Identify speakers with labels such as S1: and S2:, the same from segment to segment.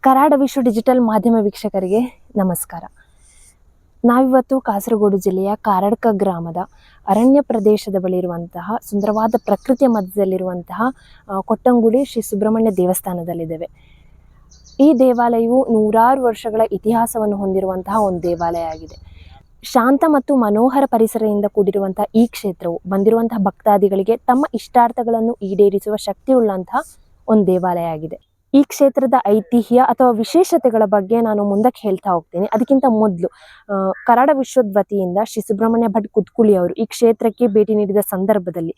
S1: ಕರಾಡ ವಿಶ್ವ ಡಿಜಿಟಲ್ ಮಾಧ್ಯಮ ವೀಕ್ಷಕರಿಗೆ ನಮಸ್ಕಾರ. ನಾವಿವತ್ತು ಕಾಸರಗೋಡು ಜಿಲ್ಲೆಯ ಕಾರಡ್ಕ ಗ್ರಾಮದ ಅರಣ್ಯ ಪ್ರದೇಶದ ಬಳಿ ಇರುವಂತಹ ಸುಂದರವಾದ ಪ್ರಕೃತಿಯ ಮಧ್ಯದಲ್ಲಿರುವಂತಹ ಕೊಟ್ಟಂಗುಳಿ ಶ್ರೀ ಸುಬ್ರಹ್ಮಣ್ಯ ದೇವಸ್ಥಾನದಲ್ಲಿದ್ದೇವೆ. ಈ ದೇವಾಲಯವು ನೂರಾರು ವರ್ಷಗಳ ಇತಿಹಾಸವನ್ನು ಹೊಂದಿರುವಂತಹ ಒಂದು ದೇವಾಲಯ ಆಗಿದೆ. ಶಾಂತ ಮತ್ತು ಮನೋಹರ ಪರಿಸರದಿಂದ ಕೂಡಿರುವಂತಹ ಈ ಕ್ಷೇತ್ರವು ಬಂದಿರುವಂತಹ ಭಕ್ತಾದಿಗಳಿಗೆ ತಮ್ಮ ಇಷ್ಟಾರ್ಥಗಳನ್ನು ಈಡೇರಿಸುವ ಶಕ್ತಿಯುಳ್ಳಂತಹ ಒಂದು ದೇವಾಲಯ ಆಗಿದೆ. ಈ ಕ್ಷೇತ್ರದ ಐತಿಹ್ಯ ಅಥವಾ ವಿಶೇಷತೆಗಳ ಬಗ್ಗೆ ನಾನು ಮುಂದಕ್ಕೆ ಹೇಳ್ತಾ ಹೋಗ್ತೀನಿ. ಅದಕ್ಕಿಂತ ಮೊದಲು ಕರಾಡ ವಿಶ್ವದ ವತಿಯಿಂದ ಶ್ರೀ ಸುಬ್ರಹ್ಮಣ್ಯ ಭಟ್ ಕುದ್ಕುಳಿ ಅವರು ಈ ಕ್ಷೇತ್ರಕ್ಕೆ ಭೇಟಿ ನೀಡಿದ ಸಂದರ್ಭದಲ್ಲಿ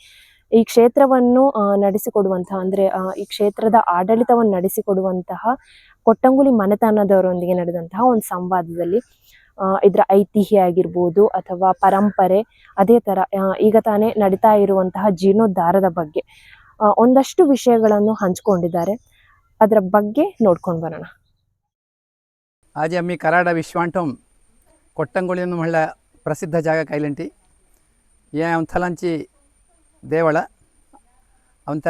S1: ಈ ಕ್ಷೇತ್ರವನ್ನು ನಡೆಸಿಕೊಡುವಂತಹ ಅಂದರೆ ಈ ಕ್ಷೇತ್ರದ ಆಡಳಿತವನ್ನು ನಡೆಸಿಕೊಡುವಂತಹ ಕೊಟ್ಟಂಗುಳಿ ಮನೆತನದವರೊಂದಿಗೆ ನಡೆದಂತಹ ಒಂದು ಸಂವಾದದಲ್ಲಿ ಇದರ ಐತಿಹ್ಯ ಆಗಿರ್ಬೋದು ಅಥವಾ ಪರಂಪರೆ, ಅದೇ ಥರ ಈಗ ತಾನೇ ನಡೀತಾ ಇರುವಂತಹ ಜೀರ್ಣೋದ್ಧಾರದ ಬಗ್ಗೆ ಒಂದಷ್ಟು ವಿಷಯಗಳನ್ನು ಹಂಚಿಕೊಂಡಿದ್ದಾರೆ. ಅದರ ಬಗ್ಗೆ ನೋಡ್ಕೊಂಡು ಬರೋಣ.
S2: आज आम्ही कराड विश्वांटम कोट्टंगुळी म्हणल्या प्रसिद्ध जागा कायलंटी हे थलांची देवळ अवंत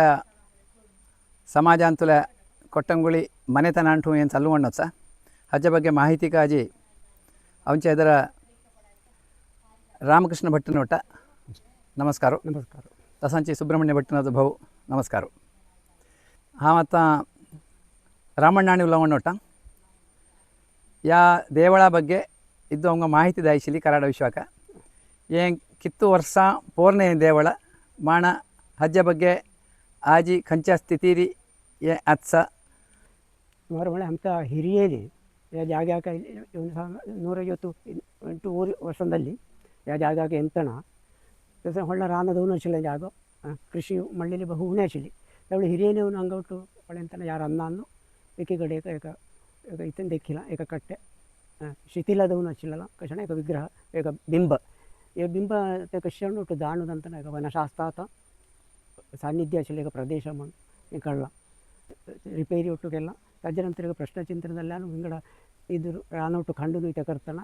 S2: समाजांतुल्या कोट्टंगुळी मनेतನ अंटू ಏನು ಚಲ್ಲುಗೊಂಡೋಸ हाजे ಬಗ್ಗೆ ಮಾಹಿತಿ ಕಾಜಿ अवंचे ಇದರ रामकृष्ण भट्टनोट नमस्कार. नमस्कार. तसांची सुब्रह्मण्य भट्टनाथ भाऊ नमस्कार. हांव आतां रामण्णाणी उलवणोट या देवळा ಬಗ್ಗೆ ಇದ್ದು ಅವಂಗ ಮಾಹಿತಿ ದಾಯಿಸಿಲಿ ಕರಾಡ ವಿಶ್ವಾಕ ಏನು ಕಿತ್ತು ವರ್ಷ ಪೂರ್ಣೆ ದೇವಳ ಮಾಣ ಹಜ್ಜ ಬಗ್ಗೆ ಆಜಿ ಕಂಚ ಸ್ಥಿತಿರಿ ಏ ಅತ್ಸ
S3: ಸುಮಾರು ಮಳೆ ಅಂತ ಹಿರಿಯೇರಿ ಜಾಗ ಒಂದು 158 ವರ್ಷದಲ್ಲಿ ಜಾಗ ಎಂತಣ ಹೊಳ್ಳ ರಾನದವನು ಹಚ್ಚಿಲ್ಲ ಜಾಗ ಕೃಷಿ ಮಳ್ಳಿಲಿ ಬಹು ಉಣೆಚಿಲಿ ಅವಳು ಹಿರಿಯನೇವನು ಹಂಗೊಟ್ಟು ಒಳ್ಳೆ ಎಂತನ ಯಾರು ಅನ್ನು ಏಕೆ ಕಡೆ ಏಕ ಇತನ ದೆಕ್ಕಿಲ್ಲ ಏಕ ಕಟ್ಟೆ ಶಿಥಿಲದವನು ಹಚ್ಚಿಲ್ಲ ಕಷಣ ಏಕ ವಿಗ್ರಹ ಏಕ ಬಿಂಬ ಈ ಬಿಂಬ ಕಶ್ಯಣ್ಣು ಒಟ್ಟು ದಾಣುದಂತನ ಏಕ ವನಶಾಸ್ತಾತ ಸಾನ್ನಿಧ್ಯ ಹಚ್ಚಿಲ್ಲ ಏಕ ಪ್ರದೇಶ ಮಣ್ಣು ಕಳ್ಳ ರಿಪೇರಿ ಒಟ್ಟುಗೆಲ್ಲ ತಜ್ಜನಂತರ ಪ್ರಶ್ನೆ ಚಿಂತನದಲ್ಲಾನು ಹಿಂಗಡ ಇದು ರಾನೊಟ್ಟು ಕಂಡು ಈತ ಕರ್ತನ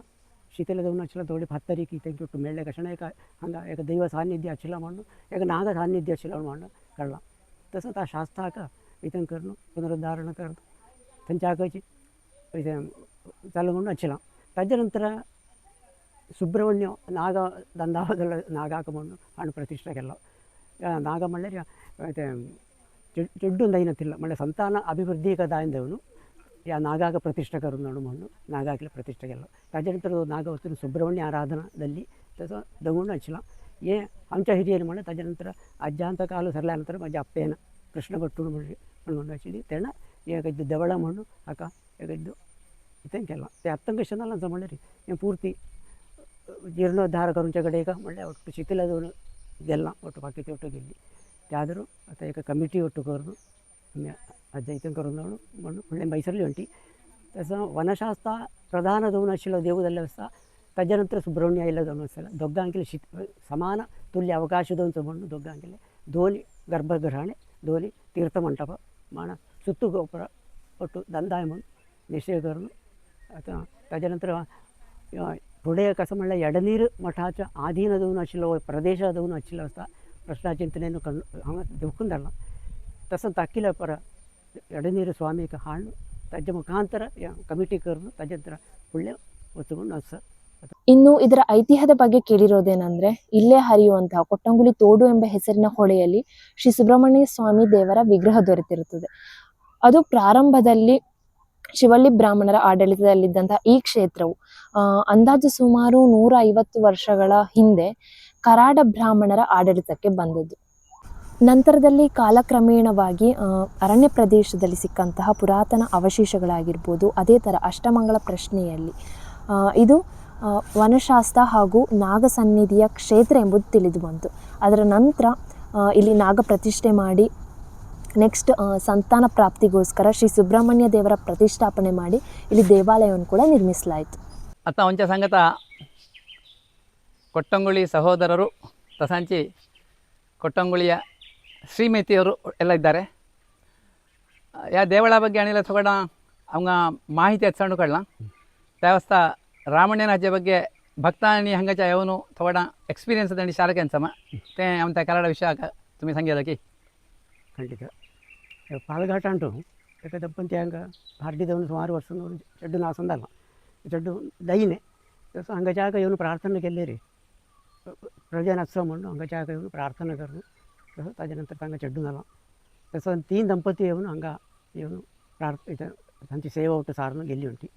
S3: ಶಿಥಿಲದವನು ಹಚ್ಚಿಲ್ಲ ತೋಡಿ ಹತ್ತರಿಕೆ ಈತಂಗೆ ಒಟ್ಟು ಮೆಳ್ಳೆ ಕಷಣ ಏಕ ಹಂಗೆ ಏಕ ದೈವ ಸಾನ್ನಿಧ್ಯ ಹಚ್ಚಿಲ್ಲ ಮಣ್ಣು ಏಕ ನಾಗ ಸಾನ್ನಿಧ್ಯ ಹಚ್ಚಿಲ್ಲ ಮಣ್ಣು ಕಳ್ಳ तसंच ಆ ಶಾಸ್ತಾಕ ಈತನ ಕರ್ನು ಪುನರುದ್ಧಾರಣ ಕರೆದು ತಂಚಾಕಿ ಇದು ಚಾಲುಗೊಂಡು ಹಚ್ಚಿಲ್ಲ. ತಜ್ಜನಂತರ ಸುಬ್ರಹ್ಮಣ್ಯ ನಾಗ ದಂದಾವದಲ್ಲ ನಾಗಾಕಮಣ್ಣು ಹಣ್ಣು ಪ್ರತಿಷ್ಠೆಗೆಲ್ಲ ನಾಗಮಳ್ಳೆ ಮತ್ತು ಜೊಡ್ಡು ಐನತ್ತಿಲ್ಲ ಮಳೆ ಸಂತಾನ ಅಭಿವೃದ್ಧಿ ಕದಾಯಿಂದವನು ಯಾ ನಾಗಾಕ ಪ್ರತಿಷ್ಠಕರು ನೋಡು ಮಣ್ಣು ನಾಗಾಕಲ ಪ್ರತಿಷ್ಠೆಗೆಲ್ಲ ತಜ್ಜನಂತರ ನಾಗವತ್ತಿನ ಸುಬ್ರಹ್ಮಣ್ಯ ಆರಾಧನದಲ್ಲಿ ತಗೊಂಡು ಹಚ್ಚಿಲ್ಲ. ಏ ಅಂಚ ಹಿರಿಯರು ಮಾಡಿ ತದನಂತರ ಅಜ್ಜಾಂತ ಕಾಲು ಸರಳ ನಂತರ ಮಜ್ಜ ಅಪ್ಪೇನ ಕೃಷ್ಣ ಭಟ್ಟು ಮಾಡಿ ಮಣ್ಣು ಹಚ್ಚಿದ್ದು ತೆಣ್ಣ ಏಕದ್ದು ದವಳ ಮಣ್ಣು ಅಕ್ಕ ಏಕದ್ದು ಇತಂಕೆಲ್ಲ ಅತ್ತಂಕಶನಲ್ಲ ಅಂತ ಮಾಡಿರಿ ಏನು ಪೂರ್ತಿ ಜೀರ್ಣೋದ್ಧಾರ ಕರುಂಚ ಕಡೆ ಈಗ ಒಳ್ಳೆ ಒಟ್ಟು ಶಿಥಿಲದವನು ಇದೆಲ್ಲ ಒಟ್ಟು ಪಾಕಿತಿ ಒಟ್ಟು ಗೆಲ್ಲಿ ಯಾದರೂ ಅಥವಾ ಈಗ ಕಮಿಟಿ ಒಟ್ಟು ಕರೆದು ಅಜ್ಜ ಇತಂಕ ಕರೆದು ಮಣ್ಣು ಒಳ್ಳೆ ಮೈಸೂರಲ್ಲಿ ಹೊಂಟಿ ವನಶಾಸ್ತ್ರ ಪ್ರಧಾನದವನು ಹಚ್ಚಿಲ್ಲ ದೇವದಲ್ಲ ಸಹ ತಜ್ಜನಂತರ ಸುಬ್ರಹ್ಮಣ್ಯ ಇಲ್ಲದವನು ಸಲ ದೊಗ್ಗಾಂಕಿಲೆ ಸಮಾನ ತುಲ್ಯ ಅವಕಾಶದವಂತ ಮಣ್ಣು ದೊಗ್ಗಾಂಕಿಲೆ ಧೋಲಿ ಗರ್ಭಗೃಹಣೆ ಧೋಲಿ ತೀರ್ಥ ಮಂಟಪ ಮಾಣ ಸುತ್ತು ಗೋಪುರ ಒಟ್ಟು ದಂದಾಯ ಮಣ್ಣು ನಿಶ್ಚಯಕರನು ಅಥವಾ ತದನಂತರ ಪುಡೆಯ ಕಸಮಳ್ಳ ಎಡನೀರು ಮಠಾಚ ಆಧೀನದವನು ಹಚ್ಚಿಲ್ಲ ಪ್ರದೇಶದವನು ಹಚ್ಚಿಲ್ಲ ಸಹ ಪ್ರಶ್ನಾ ಚಿಂತನೆಯನ್ನು ಕಂಡು ದುಃಖಂದಲ್ಲ ತಸಂತ ಅಕ್ಕಿಲ ಪರ ಎಡನೀರು ಸ್ವಾಮಿಕ ಹಾಣ್ಣು ತಜ್ಜ ಮುಖಾಂತರ ಕಮಿಟಿ ಕರೆದು ತಜ್ಜಂತರ ಪುಳ್ಯ ಒತ್ತುಕೊಂಡು ಅಸ.
S1: ಇನ್ನು ಇದರ ಐತಿಹ್ಯದ ಬಗ್ಗೆ ಕೇಳಿರೋದೇನೆಂದ್ರೆ ಇಲ್ಲೇ ಹರಿಯುವಂತಹ ಕೊಟ್ಟಂಗುಳಿ ತೋಡು ಎಂಬ ಹೆಸರಿನ ಹೊಳೆಯಲ್ಲಿ ಶ್ರೀ ಸುಬ್ರಹ್ಮಣ್ಯ ಸ್ವಾಮಿ ದೇವರ ವಿಗ್ರಹ ದೊರೆತಿರುತ್ತದೆ. ಅದು ಪ್ರಾರಂಭದಲ್ಲಿ ಶಿವಳ್ಳಿ ಬ್ರಾಹ್ಮಣರ ಆಡಳಿತದಲ್ಲಿದ್ದಂತಹ ಈ ಕ್ಷೇತ್ರವು ಅಂದಾಜು ಸುಮಾರು 150 ವರ್ಷಗಳ ಹಿಂದೆ ಕರಾಡ ಬ್ರಾಹ್ಮಣರ ಆಡಳಿತಕ್ಕೆ ಬಂದದ್ದು. ನಂತರದಲ್ಲಿ ಕಾಲಕ್ರಮೇಣವಾಗಿ ಅರಣ್ಯ ಪ್ರದೇಶದಲ್ಲಿ ಸಿಕ್ಕಂತಹ ಪುರಾತನ ಅವಶೇಷಗಳಾಗಿರ್ಬೋದು, ಅದೇ ಥರ ಅಷ್ಟಮಂಗಳ ಪ್ರಶ್ನೆಯಲ್ಲಿ ಇದು ವನಶಾಸ್ತ್ರ ಹಾಗೂ ನಾಗ ಸನ್ನಿಧಿಯ ಕ್ಷೇತ್ರ ಎಂಬುದು ತಿಳಿದು ಬಂತು. ಅದರ ನಂತರ ಇಲ್ಲಿ ನಾಗ ಪ್ರತಿಷ್ಠೆ ಮಾಡಿ ನೆಕ್ಸ್ಟ್ ಸಂತಾನ ಪ್ರಾಪ್ತಿಗೋಸ್ಕರ ಶ್ರೀ ಸುಬ್ರಹ್ಮಣ್ಯ ದೇವರ ಪ್ರತಿಷ್ಠಾಪನೆ ಮಾಡಿ ಇಲ್ಲಿ ದೇವಾಲಯವನ್ನು ಕೂಡ ನಿರ್ಮಿಸಲಾಯಿತು.
S2: ಅತ್ತ ಒಂಚ ಸಂಗತ ಕೊಟ್ಟಂಗುಳಿ ಸಹೋದರರು ತಸಾಂಚಿ ಕೊಟ್ಟಂಗುಳಿಯ ಶ್ರೀಮತಿಯವರು ಎಲ್ಲ ಇದ್ದಾರೆ. ಯಾ ದೇವಳ ಬಗ್ಗೆ ಅಣಿಲ ತಗೊಂಡ ಅವಂಗ ಮಾಹಿತಿ ಹಚ್ಕೊಂಡು ಕಳ್ಳ ದೇವಸ್ಥಾ ರಾಮಣ್ಣನ ಅಜ್ಜೆ ಬಗ್ಗೆ ಭಕ್ತಾನಿ ಹಂಗಚ ಯವನು ತಗೊಂಡ ಎಕ್ಸ್ಪೀರಿಯನ್ಸ್ ದಂಡಿ ಶಾರಕ್ಕೆ ಅನ್ಸಮ್ಮ ತೇ ಅವಂತ ಕನ್ನಡ ವಿಷಯ तुम्ही सांगेल की
S3: ಖಂಡಿತ ಪಾಲ್ಘಾಟ ಅಂಟು ಏಕ ದಂಪತಿ ಹಂಗೆ ಹರಡಿದವನು ಸುಮಾರು ವರ್ಷ ಚೆಡ್ಡು ನಾಸಂದಲ್ಲ ಚೆಡ್ಡು ದೈನೆ ಹಂಗ ಜಾಗ ಇವನು ಪ್ರಾರ್ಥನೆ ಗೆಲ್ಲೇರಿ प्रजा नत्सव म्हणून हांगाच्या येवन प्रार्थना करून तसं ताजे नंतर तांकां चेड्डू जालो तसो 3 दंपती येवन हांगा येवन तांची सेवा उठ सारून गेल्ली म्हणटी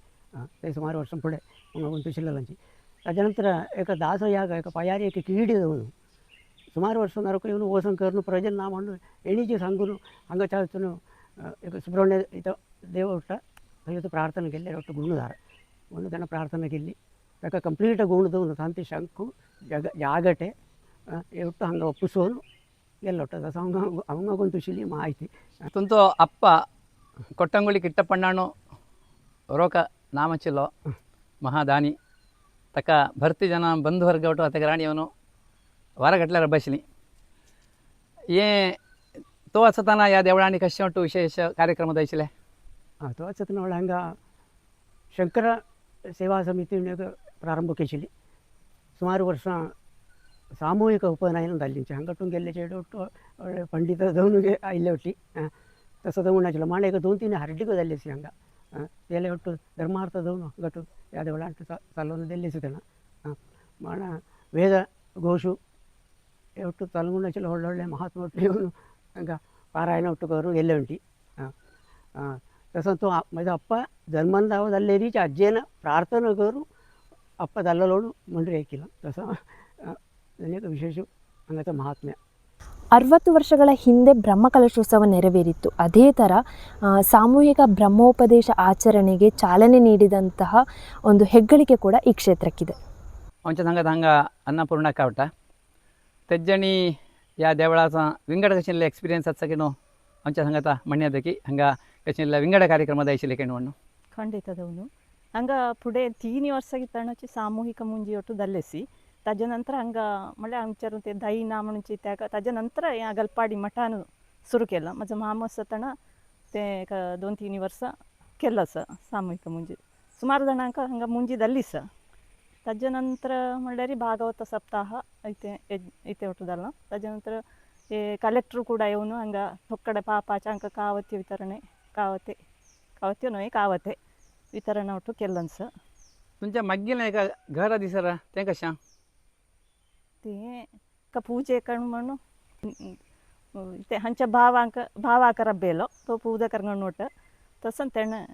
S3: ते सुमार वर्सां फुडें हांगा गुंतूशिल्लो तांची ताजे नंतर एका दास याग एका पायारी एक किडी जावन सुमार वर्सां नरक येवन वचून करून प्रजन ना म्हणून एणीची सांगून हांगाच्या वचून एक सुब्रह्मण्य इथं देव उठ्ठा थंय प्रार्थना केल्ली ಒಟ್ಟು ಗುಣದಾರ म्हणून ताणें प्रार्थना केल्ली ताका कंप्लीट गुण दवन शांती शंकू जागटे एवढं हंगा ಒಪ್ಪಿಸೋನು गेलो तसं हंगा गुंतूशिल्ली माहिती
S2: तुमचो अप्पा कोट्टंगुळी किट्टप्पण्णाणू रोक नामचिल्लो महादानी ताका भरती जन बंधू वर्ग ಒಟ್ಟು ಅತಗೆ ರಾಣಿಯವನು वारगटल्यार बसली ये तो असताना या देवळांनी कशें ಒಟ್ಟು विशेष कार्यक्रम दयशिल्ले
S3: तो असताना हांगा शंकर सेवा समितीन प्रारंभ केशिल्ली सुमार वर्सां सामुहीक उपनयन जाल्ली हांगाटून गेल्ले चेडे ಒಟ್ಟು पंडित जावन आयिल्ले ಒಟ್ಟಿ तसो जावन नाशिल्लो माण एक 2-3 हरडिको जाल्ली सी हांगा तेले ಒಟ್ಟು धर्मार्थ जावन हांगाटून ह्या देवळांत चालोवन दिल्ली सी तेन्ना माण वेद घोशू हे ಒಟ್ಟು चालून नाशिल्लो व्हडले व्हडले महात्मा ಒಟ್ಟು येवन हांगा पारायण ಒಟ್ಟು करून गेल्ले म्हणटी तसो तो म्हजो अप्पा जल्मान जाल्लेरीच्या अज्जेन प्रार्थना करून अप्प जाल्लो म्हणून हे केलं तसं अनेक विशेष हांगाचं महात्म्य
S1: 60 ವರ್ಷಗಳ ಹಿಂದೆ ಬ್ರಹ್ಮಕಲಶೋತ್ಸವ ನೆರವೇರಿತ್ತು. ಅದೇ ಥರ ಸಾಮೂಹಿಕ ಬ್ರಹ್ಮೋಪದೇಶ ಆಚರಣೆಗೆ ಚಾಲನೆ ನೀಡಿದಂತಹ ಒಂದು ಹೆಗ್ಗಳಿಕೆ ಕೂಡ ಈ ಕ್ಷೇತ್ರಕ್ಕಿದೆ.
S2: आमच्या सांगात हांगा अन्नपूर्णा कावटा तेज्जणी या देवळाचा विंगड कशें एक्सपिरियन्स आसा की न्हू आमच्या सांगात म्हणणे की हांगा कशें विंगड कार्यक्रम दयशिल्ले की म्हणून
S4: ಖಂಡಿತದವನು ಹಂಗೆ ಪುಡೆ 3 ವರ್ಷ ಸಾಮೂಹಿಕ ಮುಂಜಿ ಒಟ್ಟು ದಲ್ಲೆಸಿ ताजे नंतर हांगा म्हळ्यार आमच्या ते दाई ना म्हणून त्या ताजे नंतर ह्या गलपाडी मठान सुरू केलं म्हजो मामा आसतना ते 2-3 वर्सां केलं आसा सामूहिक मुंजी सुमार जाणांक हांगा मुंजी जाल्ली आसा ताजे नंतर म्हणल्यार भागवत सप्ताह इथे ಒಟ್ಟು जालो ताजे नंतर हे कलेक्टर ಕೂಡ येवन हांगा थोकडे पापाच्या हांकां कावती वितरणे कावत्यो न्हय कावते वितरण ಒಟ್ಟು केलं आसा
S2: तुमच्या मागील एका घर दिसर तें कशें
S4: ते पूजे करून म्हणून ते हांच्या भावाक रब्बेलो तो पूजा करून ಒಟ್ಟು तसं तेणें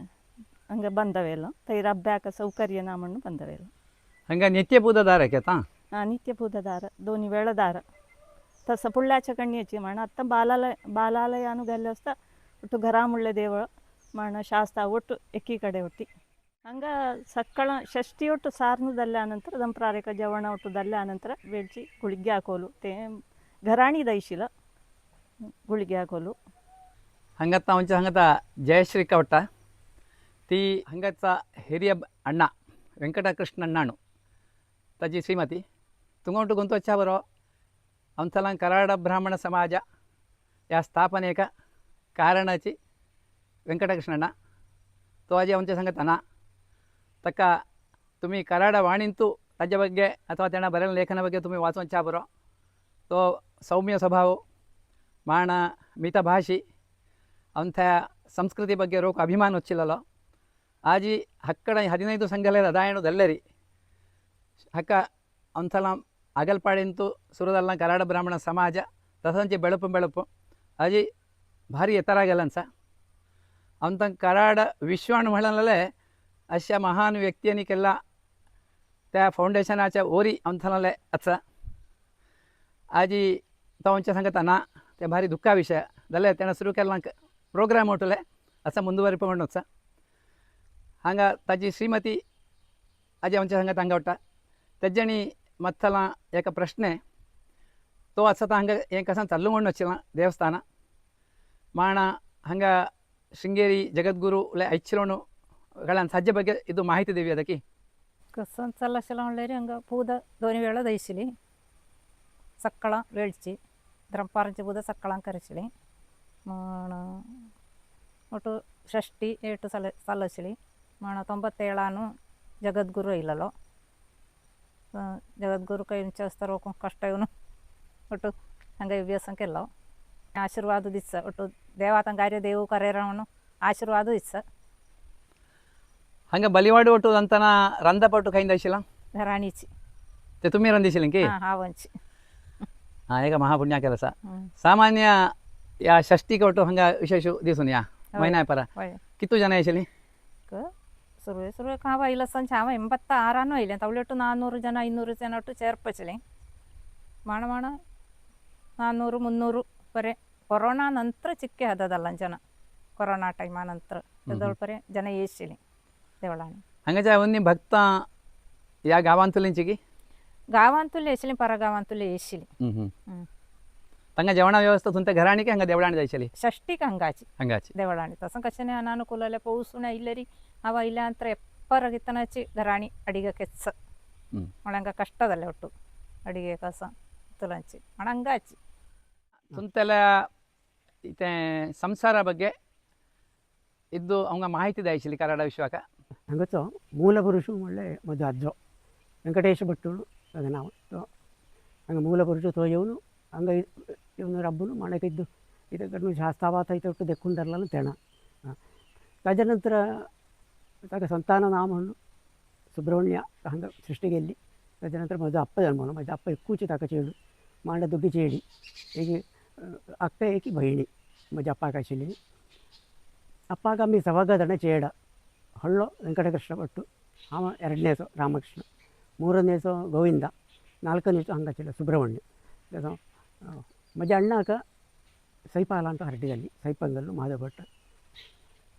S4: हांगा बंदवेलो थंय रब्ब्याक सौकर्य ना म्हणून बंदवेलो
S2: हांगा नित्य पूजा दार घेता
S4: नित्य पूजा दार 2 वेळ दार तसं पुळ्याच्या कणयेची म्हण आत्ता बालालयान गेल्ले आसता ಒಟ್ಟು घरा म्हणले देवळ म्हण शास्ता ಒಟ್ಟು एकी कಡೆ ಒಟ್ಟಿ ಹಂಗೆ ಸಕ್ಕಳ ಷಷ್ಠಿ ಒಟ್ಟು ಸಾರ್ನು ದಲ್ಲೆ ಆನಂತರ ದಂಪ್ರಾರೇಕ ಜವಣ ಒಟ್ಟು ದಲ್ಲೆ ಆನಂತರ वेळची गुळगे हाकोलू ते घराणी दयशिल गुळगे हाकोलू
S2: हांगात आमच्या हांगात जयश्री कावटा ती हांगाचा हिरिय अण्ण ವೆಂಕಟಕೃಷ್ಣ ಅಣ್ಣಾಣು ताजी श्रीमती तुंगोंटू गुंतू वच्चा बरो आमचला कराड ब्राह्मण समाज या स्थापनेक कारणाची ವೆಂಕಟಕೃಷ್ಣಣ್ಣ तो आज आमच्या सांगत ना ताका तुम्ही कराड वाणींतू ताजे ಬಗ್ಗೆ ಅಥವಾ तेणा बरेल लेखना ಬಗ್ಗೆ तुम्ही वाचोवचा बरो तो सौम्य स्वभाव माण ಮಿತ ಭಾಷಿ ಅಂಥ ಸಂಸ್ಕೃತಿ ಬಗ್ಗೆ ರೋಕ ಅಭಿಮಾನ వచ్చిಲ್ಲೋ ಆಜಿ ಹಕ್ಕಡ 15 ಸಂಘಲೆದ ಅದಾಯಣು ದಲ್ಲೆರಿ ಹಕ್ಕ ಅಂಥಲ ಅಗಲ್ಪಾಡಿಂತು ಸುರದಲ್ಲ ಕರಾಡ ಬ್ರಾಹ್ಮಣ ಸಮಾಜ ತಸಂಚಿ ಬೆಳಪು ಆಜಿ ಭಾರಿ ಎತ್ತರಾಗಲ್ಲನ್ಸ अंत कराड विश्वाण म्हणले अशा महान व्यक्तींनी केला त्या फाउंडेशनाच्या ओरी अंथनले आसा आजी तांच्या सांगता ना ते भारी दुःखा विषय जाल्यार तेणें सुरू केला प्रोग्राम उठले असं ಮುಂದುವರಿಪ म्हणूच हांगा ताजी श्रीमती आजी आमच्या सांगता हांगा वटा तेज्जणी मत्तला एक प्रश्ने तो आसा हांगा हें कसां चालू म्हणून वचिला देवस्थान माण हांगा ಶೃಂಗೇರಿ ಜಗದ್ಗುರು ಐಚ್ಚಿರೋನು ಗಳನ್ನ ಸಜ್ಜೆ ಬಗ್ಗೆ ಇದು ಮಾಹಿತಿ ದೇವಿ ಅದಕ್ಕೆ
S5: कसं चल्लाशिला म्हणल्यार हांगा पूद 2 वेळा दयशिली सकाळां वेळची द्रंपारांची पूद सकाळां करशिली म्हण ಒಟ್ಟು ಷಷ್ಠಿ ಏಟು ಚಲ್ಲशिली म्हण 97 ಜಗದ್ಗುರು ಇಲ್ಲलो ಜಗದ್ಗುರು ಕೈಂಚ असताना कष्ट येवन ಒಟ್ಟು हांगा अभ्यास केलो आशीर्वाद दिसता ಒಟ್ಟು देवातां कार्य देव करेरा म्हणून ಆಶೀರ್ವಾದ ಇಸ
S2: ಹಂಗೆ ಬಲಿವಾಡು ಒಟ್ಟು ಅಂತನ ರಂಧ ಪಟ್ಟು ಕೈಂದ ಐಶಿಲ್ಲ
S5: ರಾಣಿಚಿ
S2: ते तुम्ही ರಂದಿशिलिंकी
S5: ಹಾವಂಚಿ
S2: हां एक महापुण्या ಕೆಲಸ
S5: हं.
S2: सामान्य या षष्टी कोटो हंगा विशेष दिसून या महिना परा
S5: होय
S2: किती जण येशिली
S5: ಸುರುವೆ ಕಾವ ಇಲ್ಲ ಸಂಚ ಅವ 86 ಇಲ್ಲ ತವಳೆಟ್ಟು 400 ಜನ 500 ಜನ ಒಟ್ಟು ಸೇರ್ಪಚಲಿ ಮಾಣ 400 300 ಪರೆ ಕೊರೋನಾ ನಂತರ ಚಿಕ್ಕೆ ಹದದಲ್ಲ ಜನ ಕೊರೋನಾ ಟೈಮ್ ನಂತರ ಎದೊಳ ಪರೆ ಜನ ಏಸಿಲಿ ದೇವಳಾಣಿ
S2: हंगाच्या उन्नी भक्त या गावांतुलींची की
S5: गावांतुले येशिली परगावांतुले येशिली
S2: तंगा जेवणा व्यवस्था तुमच्या घराणी की हंगा देवळाणी जायशिली
S5: षष्टिक हंगाची
S2: हंगाची
S5: देवळाणी तसं कशाने अनानुकूलले पौसुणे इಲ್ಲರಿ ಅವ ಇಲ್ಲ ಅಂತ ಎಪ್ಪರಗಿತ್ತನಚಿ ಘರಾಣಿ ಅಡಿಗೆ ಕೆಚ್ಚ ಒಳಂಗ ಕಷ್ಟದಲ್ಲೇ ಒಟ್ಟು ಅಡಿಗೆ ಕಸ ತುಲಂಚಿ ಒಣಂಗಾಚಿ
S2: ತುಂತೆಲ್ಲ ಇತೆ ಸಂಸಾರ ಬಗ್ಗೆ ಇದ್ದು ಅವಂಗ ಮಾಹಿತಿ ದಾಯಿಸಿಲಿ ಕನ್ನಡ ವಿಶ್ವಕ
S3: ಹಂಗತ್ತು ಮೂಲ ಪುರುಷು ಒಳ್ಳೆ ಮದ್ದು ಅಜ್ಜೋ ವೆಂಕಟೇಶ ಭಟ್ಟುಳು ಅದು ನಾವು ಹಂಗೆ ಮೂಲ ಪುರುಷು ತೋಯವನು ಹಂಗೆ ಇವನು ರಬ್ಬನು ಮಣಕಿದ್ದು ಇದಕ್ಕೆ ಶಾಸ್ತಾವಾತ ಐತೊಟ್ಟು ದೆಕ್ಕುಂದರ್ಲನು ತೆಣ ತದನಂತರ ತಗ ಸಂತಾನ ನಾಮನು ಸುಬ್ರಹ್ಮಣ್ಯ ಹಂಗೆ ಸೃಷ್ಟಿಗೆಲ್ಲಿ ತದನಂತರ ಮದು ಅಪ್ಪ ಜನ್ಮನು ಮದು ಅಪ್ಪ ಎಕ್ಕೂಚಿ ತಕ ಚೇಡು ಮಾಂಡ ದುಗ್ಗಿ ಚೇಡಿ ಹೀಗೆ ಅಕ್ಕ ಏಕಿ ಬಹಿಣಿ ಮಜ ಅಪ್ಪ ಕಾಶಿಲಿ ಅಪ್ಪಾಗ ಅಮ್ಮಿ ಸವಗದಣ ಚೇಡ ಹೊಳ್ಳೋ ವೆಂಕಟಕೃಷ್ಣ ಭಟ್ಟು ಅವ 2ನೇಸೋ ರಾಮಕೃಷ್ಣ 3ನೇಸೋ ಗೋವಿಂದ 4ನೇಸೋ ಹಂಗಚಿಲ್ಲ ಸುಬ್ರಹ್ಮಣ್ಯ ಮಜ ಅಣ್ಣಾಕ ಸೈಪಾಲ ಅಂತ ಹರಡಿದಲ್ಲಿ ಸೈಪಂಗಲ್ಲು ಮಾಧವ ಭಟ್ಟ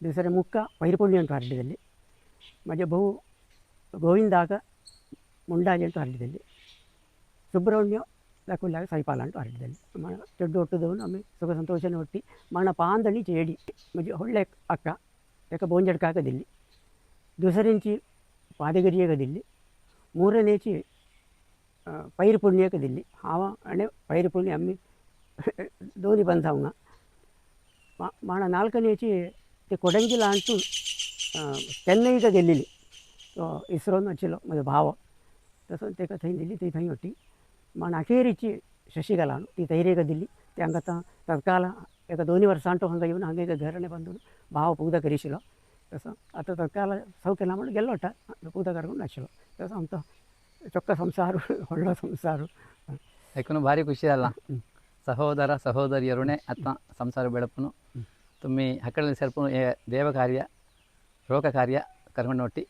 S3: ದಿವಸರೆ ಮುಕ್ಕ ಪೈರುಪುಣ್ಯ ಅಂತ ಹರಡಿದಲ್ಲಿ ಮಜ ಬಹು ಗೋವಿಂದಾಗ ಮುಂಡಾಜಿ ಅಂತ ಹರಡಿದಲ್ಲಿ ಸುಬ್ರಹ್ಮಣ್ಯ ಲಕುಲ್ಲಾಗ ಸೈಪಾಲ ಅಂತ ಹರಡಿದಲ್ಲಿ ಚೆಡ್ಡು ಒಟ್ಟದವನು ಆಮೇಲೆ ಸುಖ ಸಂತೋಷನ ಒಟ್ಟಿ ಮಣ ಪಾಂದಳಿ ಚೇಡಿ ಮಜ ಹೊಳ್ಳೆ ಅಕ್ಕ ಯಾಕ ಬೋಂಜಡ್ಕಾಗದಿಲ್ಲಿ ದುಸರಿಂಚಿ ಪಾದಗಿರಿಯಗದಿಲ್ಲಿ 3ನೇಚಿ ಪೈರು ಪುಣ್ಯಕದಿಲ್ಲಿ ಹಾವ ಅಣೆ ಪೈರು ಪುಣ್ಯ ಅಮ್ಮಿ ದೋನಿ ಬಂದವಂಗ ಮಾಣ 4ನೇಚಿ ಕೊಡಂಗಿಲ ಅಂಟು ಚೆನ್ನೈಗ ಗೆಲ್ಲಿಲಿ ಇಸ್ರೋನು ಹಚ್ಚಿಲ್ಲ ಮತ್ತೆ ಭಾವ तसं ते का थंय दिली ती थंय होती माण अखेरीची शशिकलानु ती तैरेग दिली ते हांगा तत्काल एका 2 वर्सांटो हांगा येवन हांगा एक घराणे बांदून भाव पूजा करिशिलो तसं आता तत्काल सौकेला म्हणून गेलो होता पूजा करून नाशिलो तसं आमचो चೊಕ್ಕ ಸಂಸಾರ ಒಳ್ಳೆ ಸಂಸಾರ
S2: ऐकून भारी खुशी आला ಸಹೋದರ ಸಹೋದರಿಯರುಣೆ ಅತ್ತ ಸಂಸಾರ ಬೆಳಪುನು तुम्ही ಹಕ್ಕಡಲ್ಲಿ ಸೇರ್ಪುನು ದೇವ ಕಾರ್ಯ ರೋಗ ಕಾರ್ಯ ಕರ್ಕೊಂಡು ಒಟ್ಟಿ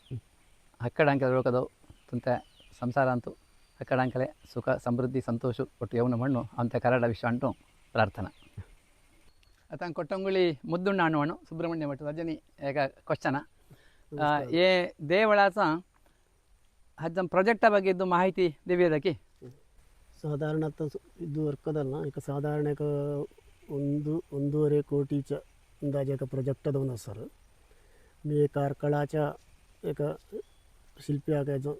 S2: ಹಕ್ಕಡಂಕೆ ರೋಗದವು ತುಂತ ಸಂಸಾರ ಅಂತೂ ಹಕ್ಕಡಂಕಲೆ ಸುಖ ಸಮೃದ್ಧಿ ಸಂತೋಷ ಒಟ್ಟು ಯೌನ ಮಣ್ಣು ಅಂತ ಕರಡ ವಿಶ್ವ ಅಂಟು ಪ್ರಾರ್ಥನಾ ಅತ ಕೊಟ್ಟಂಗುಳಿ ಮುದ್ದುಣ್ಣ ಅಣ್ಣವಣ್ಣು ಸುಬ್ರಹ್ಮಣ್ಯ ಭಟ್ ರಜನಿ ಏಕ ಕ್ವಶನ ಏ ದೇವಳಾಸ ಹಜ್ಜಂ ಪ್ರಾಜೆಕ್ಟ ಬಗ್ಗೆ ಇದ್ದು ಮಾಹಿತಿ ದಿವ್ಯದಕ್ಕೆ
S6: ಸಾಧಾರಣತ ಇದು ವರ್ಕದಲ್ಲ ಈಗ ಸಾಧಾರಣ ಒಂದೂವರೆ कोटीच्या अंदाजे एका प्रोजेक्ट दोन सर मी कारकळाच्या एका शिल्पी आगायचो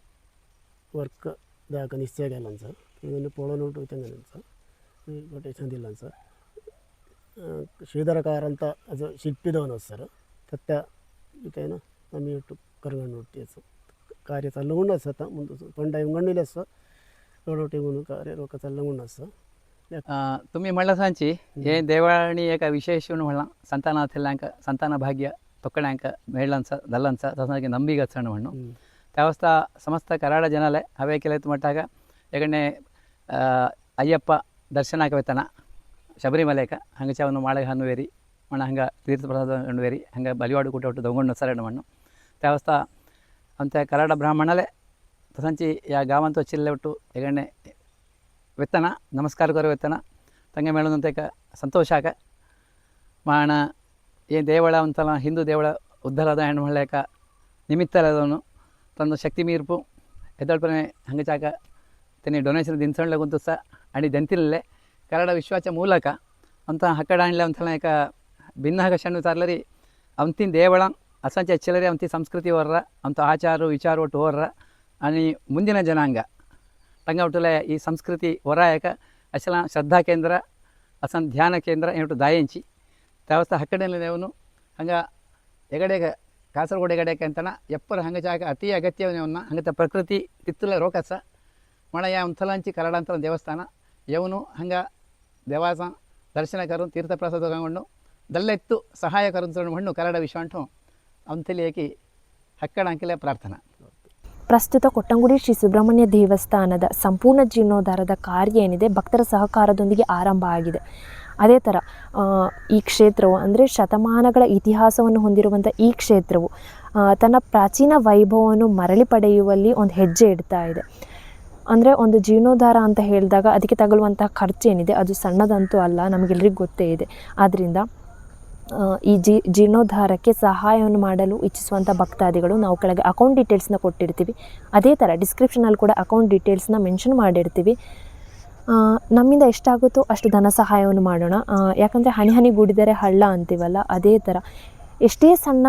S6: वर्क दाका निश्चय केला सर तुम्ही पळून उठवते सर कोटेशन दिलं सर ಶ್ರೀಧರಕಾರ ಅಂತ ಅದು ಶಿಲ್ಪಿದವನು ಸರ್ ತತ್ತ ಇತೇನ ಆम्ही ಕರ್ಗಂಡು ನೋಡ್ತೀವಿ ಕಾರ್ಯ चालवून असत ಮುಂದೆ पंड इवंगणिले असं रोटी म्हणून कार्य रोक चालवून असं
S2: तुम्ही म्हणला सांची हे देवळाणी एका विशेष म्हणला संतानाथिल्यांक संतान भाग्य ತೊಕ್ಕಣಾಂಕ ಮೇಳಂಚ ದಲ್ಲಂಚ ತಸನಾಗಿ ನಂಬಿಗಚ್ಚಣ ಮಣ್ಣು त्यावस्थ समस्त कराड जनाले हवे केले मट्टाಗ ಯಾಕಂದ್ರೆ ಅಯ್ಯಪ್ಪ ದರ್ಶನಕ್ಕೆ ವೆತನ ಶಬರಿಮಲೆಕ ಹಂಗಚ ಒಂದು ಮಾಳಗ ಹನ್ನುವೇರಿ ಮಣ ಹಂಗ ತೀರ್ಥ ಪ್ರಸಾದ ಹನ್ನುವೇರಿ ಹಂಗ ಬಲಿವಾಡು ಕೂಟ ಒಟ್ಟು ದೊಂಗೊಂಡು ಸರಣ ಮಣ್ಣು त्यावस्थ ಅಂತ कराड ಬ್ರಾಹ್ಮಣಲೆ तसंची या गावांत चिल्ले ಒಟ್ಟು ಯಾಕಂದ್ರೆ ವೆತನ ನಮಸ್ಕಾರ ಕರೋ ವೆತನ ತಂಗೆ ಮೇಳದಂತ ಸಂತೋಷ ಆಕ ಮಾಣ ಏ ದೇವಳ ಅಂತಲ್ಲ ಹಿಂದೂ ದೇವಳ ಉದ್ಧಾರದ ಹೆಣ್ಣು ಹೊಳ್ಳೆಕ ನಿಮಿತ್ತಲದವನು ತಂದು ಶಕ್ತಿ ಮೀರ್ಪು ಎದ್ದಳ್ಪನೆ ಹಂಗೆ ಚಾಕ ತೆನಿ ಡೊನೇಷನ್ ದಿನಸಣ್ಣ ಕುಂತು ಸಹ ಅಡಿ ದಂತಿಲ್ಲೇ ಕನ್ನಡ ವಿಶ್ವಾಸ ಮೂಲಕ ಅಂತ ಹಕ್ಕಡಾಣ್ಲೆ ಅಂತಲ್ಲ ಏಕ ಭಿನ್ನ ಹಗ ಶಣ್ಣು ತಾರ್ಲರಿ ಅಂತಿನ ದೇವಳ ಅಸಂಚ ಹೆಚ್ಚಲರಿ ಅಂತಿ ಸಂಸ್ಕೃತಿ ಹೊರ್ರ ಅಂತ ಆಚಾರ ವಿಚಾರ ಒಟ್ಟು ಹೊರ್ರ आणि ಮುಂದಿನ ಜನಾಂಗ ತಂಗ ಒಟ್ಟಲೆ ಈ ಸಂಸ್ಕೃತಿ ಹೊರಾಯಕ ಅಸಲ ಶ್ರದ್ಧಾ ಕೇಂದ್ರ ಅಸನ್ ಧ್ಯಾನ ಕೇಂದ್ರ ಏಟು ದಾಯಂಚಿ त्यावस्थ ಹಕ್ಕಡಲ್ಲಿ ದೇವನು ಹಂಗೆ ಎಗಡೆಗೆ ಕಾಸರಗೋಡು ಎಗಡೆಗೆ ಅಂತನ ಎಪ್ಪರ ಹಂಗೆ ಜಾಗ ಅತಿ ಅಗತ್ಯವನ್ನ ಹಂಗತ ಪ್ರಕೃತಿ ತಿತ್ತುಲ ರೋಕಸ ಮಳೆಯ ಒಂಥಲಂಚಿ ಕರಡಂತರ ದೇವಸ್ಥಾನ ಯವನು ಹಂಗೆ ದೇವಾಸ ದರ್ಶನ ಕರು ತೀರ್ಥ ಪ್ರಸಾದ ತಗೊಂಡು ದಲ್ಲೆತ್ತು ಸಹಾಯ ಕರುಂತರಣ ಮಣ್ಣು ಕರಡ ವಿಶ್ವಾಂಟು ಅಂತೆಲಿಯಾಗಿ ಹಕ್ಕಡ ಅಂಕೆಲೆ ಪ್ರಾರ್ಥನಾ.
S1: ಪ್ರಸ್ತುತ ಕೊಟ್ಟಂಗುಡಿ ಶ್ರೀ ಸುಬ್ರಹ್ಮಣ್ಯ ದೇವಸ್ಥಾನದ ಸಂಪೂರ್ಣ ಜೀರ್ಣೋದ್ಧಾರದ ಕಾರ್ಯ ಏನಿದೆ ಭಕ್ತರ ಸಹಕಾರದೊಂದಿಗೆ ಆರಂಭ ಆಗಿದೆ. ಅದೇ ಥರ ಈ ಕ್ಷೇತ್ರವು ಅಂದರೆ ಶತಮಾನಗಳ ಇತಿಹಾಸವನ್ನು ಹೊಂದಿರುವಂಥ ಈ ಕ್ಷೇತ್ರವು ತನ್ನ ಪ್ರಾಚೀನ ವೈಭವವನ್ನು ಮರಳಿ ಪಡೆಯುವಲ್ಲಿ ಒಂದು ಹೆಜ್ಜೆ ಇಡ್ತಾ ಇದೆ. ಅಂದರೆ ಒಂದು ಜೀರ್ಣೋದ್ಧಾರ ಅಂತ ಹೇಳಿದಾಗ ಅದಕ್ಕೆ ತಗಲುವಂಥ ಖರ್ಚೇನಿದೆ ಅದು ಸಣ್ಣದಂತೂ ಅಲ್ಲ, ನಮಗೆಲ್ಲರಿಗೂ ಗೊತ್ತೇ ಇದೆ. ಆದ್ದರಿಂದ ಈ ಜೀರ್ಣೋದ್ಧಾರಕ್ಕೆ ಸಹಾಯವನ್ನು ಮಾಡಲು ಇಚ್ಛಿಸುವಂಥ ಭಕ್ತಾದಿಗಳು ನಾವು ಕೆಳಗೆ ಅಕೌಂಟ್ ಡೀಟೇಲ್ಸ್ನ ಕೊಟ್ಟಿರ್ತೀವಿ. ಅದೇ ಥರ ಡಿಸ್ಕ್ರಿಪ್ಷನಲ್ಲಿ ಕೂಡ ಅಕೌಂಟ್ ಡೀಟೇಲ್ಸ್ನ ಮೆನ್ಷನ್ ಮಾಡಿರ್ತೀವಿ. ನಮ್ಮಿಂದ ಎಷ್ಟಾಗುತ್ತೋ ಅಷ್ಟು ಧನ ಸಹಾಯವನ್ನು ಮಾಡೋಣ. ಯಾಕಂದರೆ ಹನಿ ಹನಿ ಗೂಡಿದರೆ ಹಳ್ಳ ಅಂತೀವಲ್ಲ, ಅದೇ ಥರ ಎಷ್ಟೇ ಸಣ್ಣ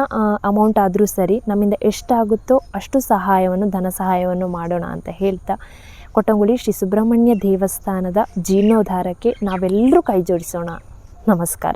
S1: ಅಮೌಂಟ್ ಆದರೂ ಸರಿ ನಮ್ಮಿಂದ ಎಷ್ಟಾಗುತ್ತೋ ಅಷ್ಟು ಸಹಾಯವನ್ನು ಧನ ಸಹಾಯವನ್ನು ಮಾಡೋಣ ಅಂತ ಹೇಳ್ತಾ ಕೊಟ್ಟಂಗುಡಿ ಶ್ರೀ ಸುಬ್ರಹ್ಮಣ್ಯ ದೇವಸ್ಥಾನದ ಜೀರ್ಣೋದ್ಧಾರಕ್ಕೆ ನಾವೆಲ್ಲರೂ ಕೈ ಜೋಡಿಸೋಣ. ನಮಸ್ಕಾರ.